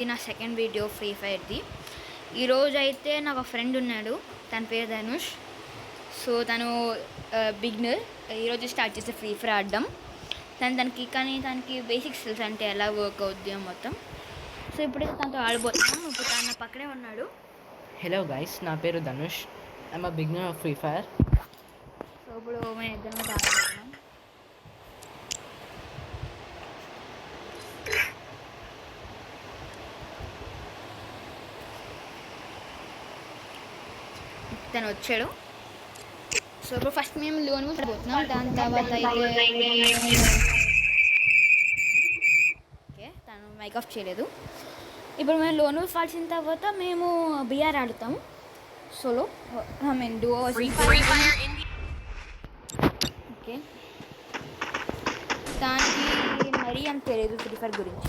ఇది నా second video free ఫైర్ది. ఈరోజు అయితే నాకు ఒక ఫ్రెండ్ ఉన్నాడు, తన పేరు ధనుష్. సో తను బిగినర్, ఈరోజు స్టార్ట్ చేసే ఫ్రీ ఫైర్ ఆడడం. తనకి బేసిక్స్ తెలుసు, అంటే ఎలా వర్క్ అవుద్ది మొత్తం. సో ఇప్పుడైతే తనతో ఆడబోతున్నాం. ఇప్పుడు తను నా పక్కనే ఉన్నాడు. హలో గైస్, నా పేరు Dhanush. I'm a beginner of free fire. So ఇప్పుడు మేము ఇద్దరం ఆడబోతున్నాం. తను వచ్చాడు. సో ఇప్పుడు ఫస్ట్ మేము లోన్ పోతున్నాం. దాని తర్వాత ఓకే, తను మైక్ ఆఫ్ చేయలేదు. ఇప్పుడు మేము లోన్ ఫాల్సిన తర్వాత మేము బిఆర్ ఆడుతాము. Solo I mean duo okay. దానికి మరీ అంత తెలియదు ఫ్రీ ఫైర్ గురించి,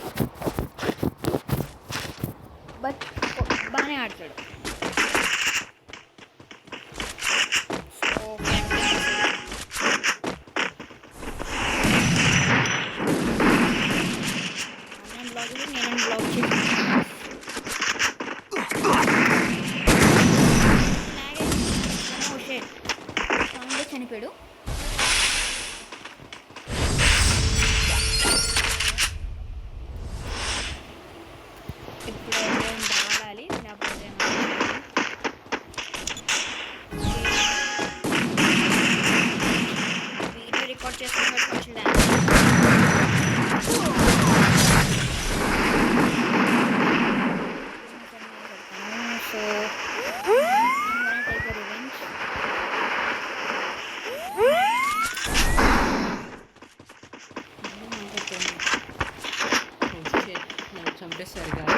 బట్ బాగానే ఆడతాడు. చనిపోయాడు. ఇప్పుడు ఆడాలి, లేకపోతే వీడియో రికార్డ్ చేస్తున్న కొంచెం సో చంపేశారు కదా.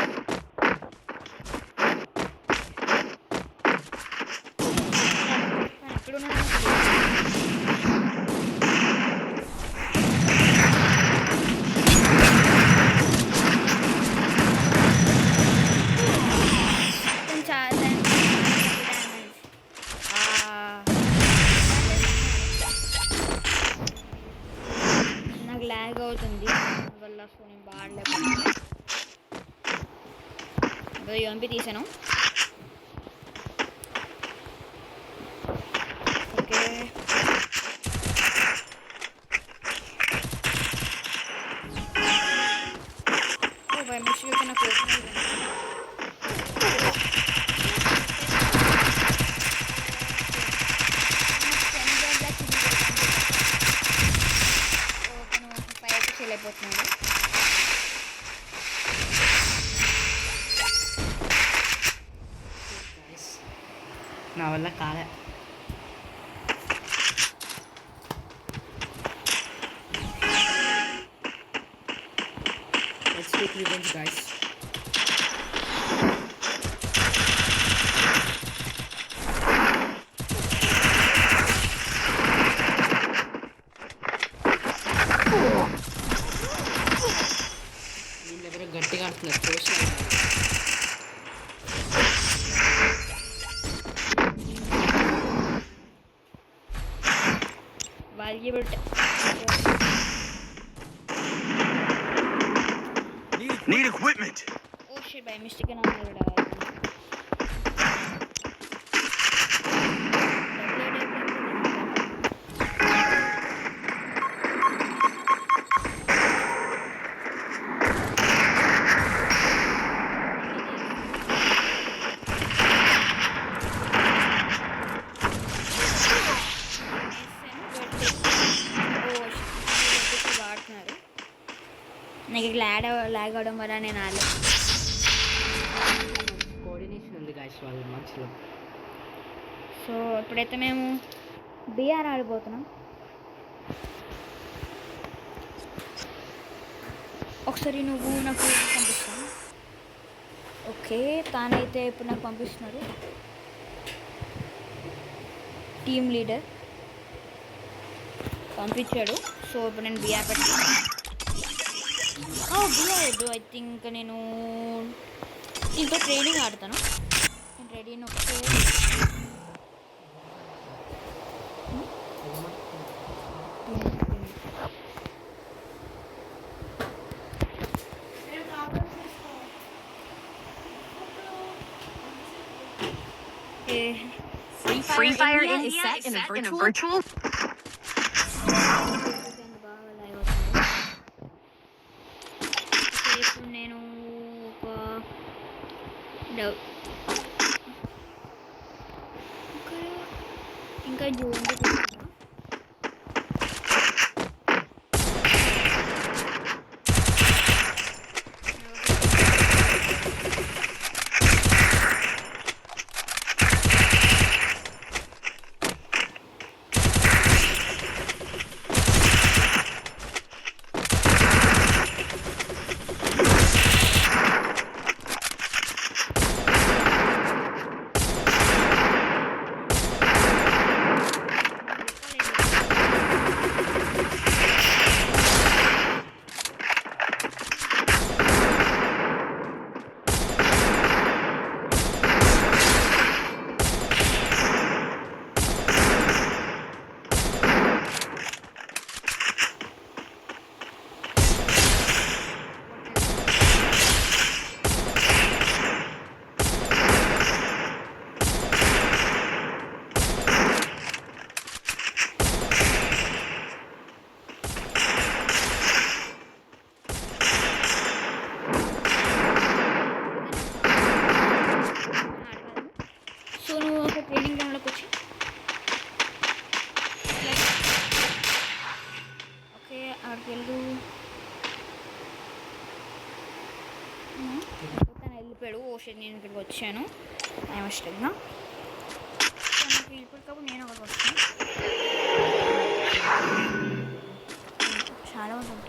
నాకు ల్యాగ్ అవుతుంది వల్ల, సో నేను బాడలేకపోతే ఎంపీ తీసాను. ఓకే, బై మిస్టేక్ నాకు అయిపోతున్నాడు. నా వల్ల కాలే. Let's take revenge, guys. వీళ్ళెవరో గట్టిగా అంటున్నారు, చూసాను. Need equipment. Oh shit, by mistake I never died. నాకు ల్యాగ్ అవడం వల్ల నేను ఆడలేదు. కోఆర్డినేషన్ ఉంది గాయస్ వాళ్ళ మధ్యలో. సో ఇప్పుడైతే మేము బిఆర్ ఆడిపోతున్నాం. ఒకసారి నువ్వు నాకు పంపిస్తాను. ఓకే, తానైతే ఇప్పుడు నాకు పంపిస్తున్నాడు. టీమ్ లీడర్ పంపించాడు. సో ఇప్పుడు నేను బిఆర్ పెట్టుకున్నాను. బిఆర్ ఐ థింక్ నేను ఇంకో ట్రైనింగ్ ఆడతాను. నేను రెడీ ఒకటే. Okay Free Fire India is set in a virtual. బాగా లైవ్ అవుతుంది. ఓకే, ఇప్పుడు నేను ఒక ఇంకా జూన్ సో నువ్వు ఒక ట్రైనింగ్ గ్రౌండ్లోకి వచ్చి ఓకే అక్కడికి వెళ్ళు. తను వెళ్ళిపోయాడు. ఓషన్ నేను ఇక్కడికి వచ్చాను టైం వస్తుందా తనకి వెళ్ళిపోయినప్పుడు నేను అక్కడికి వస్తాను. చాలా ఉంటుంది.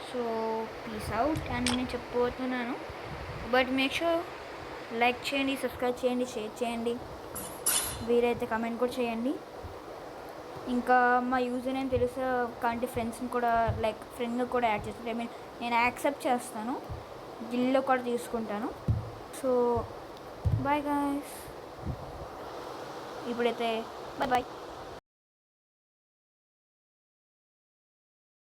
సో పీస్ అవుట్ అని నేను చెప్పబోతున్నాను. బట్ మేక్ షూర్ లైక్ చేయండి, సబ్స్క్రైబ్ చేయండి, షేర్ చేయండి, వీరైతే కమెంట్ కూడా చేయండి. ఇంకా మా యూజర్ నేమ్ తెలుసా కాంటి ఫ్రెండ్స్ని కూడా లైక్ ఫ్రెండ్గా కూడా యాడ్ చేస్తాను. ఐ మీన్ నేను యాక్సెప్ట్ చేస్తాను, గిల్లో కూడా తీసుకుంటాను. సో బాయ్ గాయ్స్, ఇప్పుడైతే బాయ్ బాయ్.